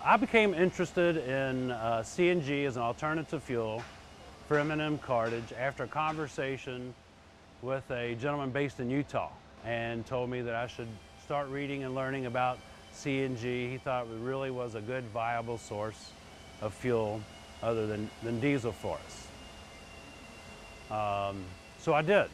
I became interested in CNG as an alternative fuel for M&M Cartage after a conversation with a gentleman based in Utah, and told me that I should start reading and learning about CNG. He thought it really was a good, viable source of fuel other than diesel for us. So I did.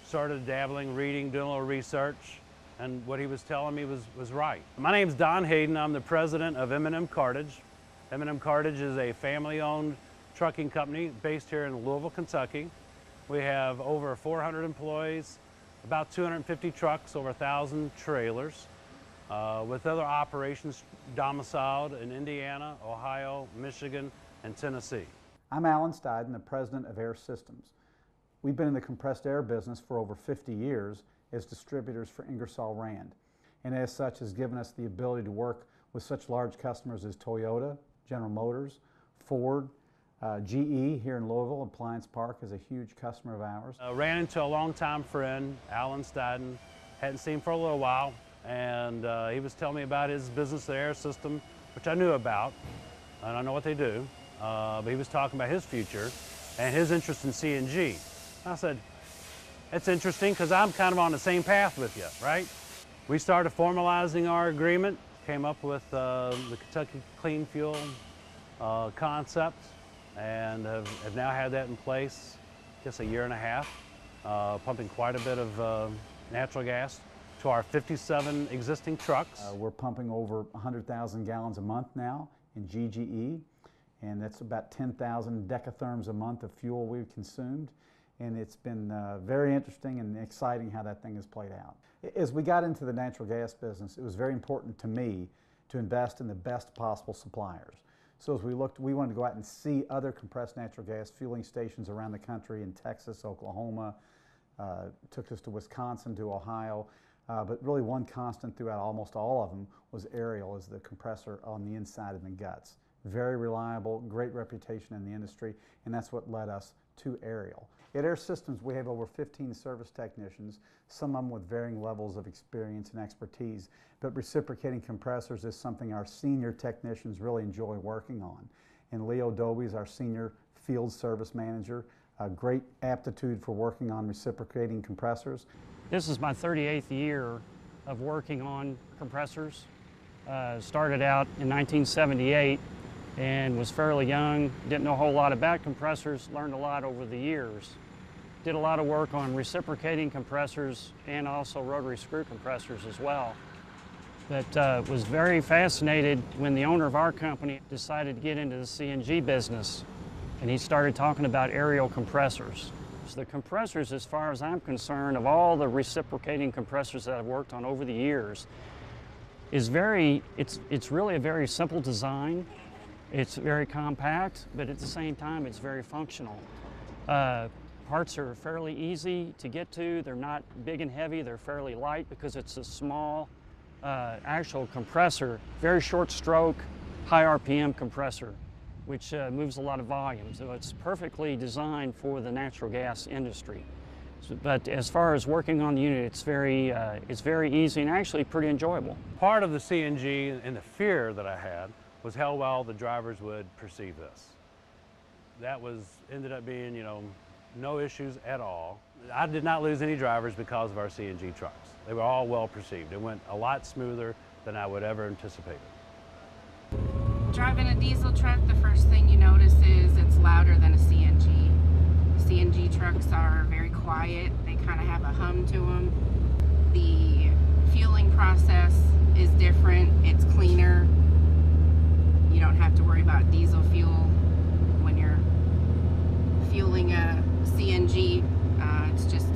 Started dabbling, reading, doing a little research, and what he was telling me was right. My name's Don Hayden. I'm the president of M&M Cartage. M&M Cartage is a family-owned trucking company based here in Louisville, Kentucky. We have over 400 employees, about 250 trucks, over 1,000 trailers, with other operations domiciled in Indiana, Ohio, Michigan, and Tennessee. I'm Alan Steiden, the president of Air Systems. We've been in the compressed air business for over 50 years as distributors for Ingersoll Rand, and as such has given us the ability to work with such large customers as Toyota, General Motors, Ford, GE here in Louisville. Appliance Park is a huge customer of ours. Ran into a longtime friend, Alan Steiden. Hadn't seen him for a little while, and he was telling me about his business, the Air System, which I knew about, and I know what they do, but he was talking about his future and his interest in CNG. I said, it's interesting because I'm kind of on the same path with you, right? We started formalizing our agreement, came up with the Kentucky Cleanfuel concept, and have now had that in place just a year and a half, pumping quite a bit of natural gas to our 57 existing trucks. We're pumping over 100,000 gallons a month now in GGE, and that's about 10,000 decatherms a month of fuel we've consumed. And it's been very interesting and exciting how that thing has played out. As we got into the natural gas business, it was very important to me to invest in the best possible suppliers. So as we looked, we wanted to go out and see other compressed natural gas fueling stations around the country in Texas, Oklahoma, took us to Wisconsin, to Ohio, but really one constant throughout almost all of them was Ariel as the compressor on the inside of the guts. Very reliable, great reputation in the industry, and that's what led us to Ariel. At Air Systems, we have over 15 service technicians, some of them with varying levels of experience and expertise, but reciprocating compressors is something our senior technicians really enjoy working on. And Leo Dauby is our senior field service manager, a great aptitude for working on reciprocating compressors. This is my 38th year of working on compressors. Started out in 1978 and was fairly young, didn't know a whole lot about compressors, learned a lot over the years. Did a lot of work on reciprocating compressors and also rotary screw compressors as well. But was very fascinated when the owner of our company decided to get into the CNG business, and he started talking about Ariel compressors. So the compressors, as far as I'm concerned, of all the reciprocating compressors that I've worked on over the years, is it's really a very simple design. It's very compact, but at the same time, it's very functional. Parts are fairly easy to get to. They're not big and heavy. They're fairly light because it's a small actual compressor, very short stroke, high RPM compressor, which moves a lot of volume. So it's perfectly designed for the natural gas industry. But as far as working on the unit, it's very easy and actually pretty enjoyable. Part of the CNG and the fear that I had was how well the drivers would perceive this. That ended up being, no issues at all. I did not lose any drivers because of our CNG trucks. They were all well perceived. It went a lot smoother than I would ever anticipate. Driving a diesel truck, the first thing you notice is it's louder than a CNG. CNG trucks are very quiet. They kind of have a hum to them. The fueling process is different. It's cleaner. You don't have to worry about diesel fuel when you're fueling a CNG. It's just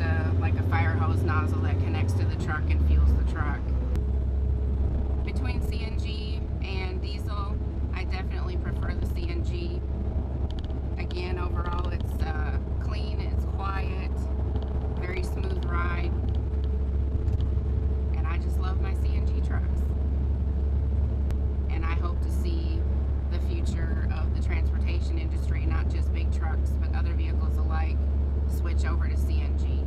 like a fire hose nozzle that connects to the truck and fuels the truck. Between CNG and diesel, I definitely prefer the CNG. Again, overall it's clean, it's quiet, very smooth ride, and I just love my CNG trucks. And I hope to see the future of the transportation industry, not just big trucks, but other vehicles alike, switch over to CNG.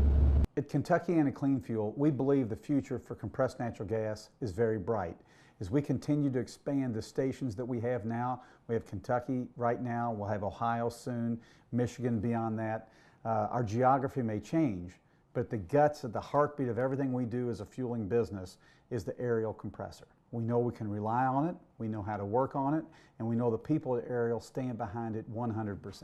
At Kentuckiana Cleanfuel, we believe the future for compressed natural gas is very bright. As we continue to expand the stations that we have now, we have Kentucky right now, we'll have Ohio soon, Michigan beyond that. Our geography may change, but the guts of the heartbeat of everything we do as a fueling business is the Ariel compressor. We know we can rely on it, we know how to work on it, and we know the people at Ariel stand behind it 100%.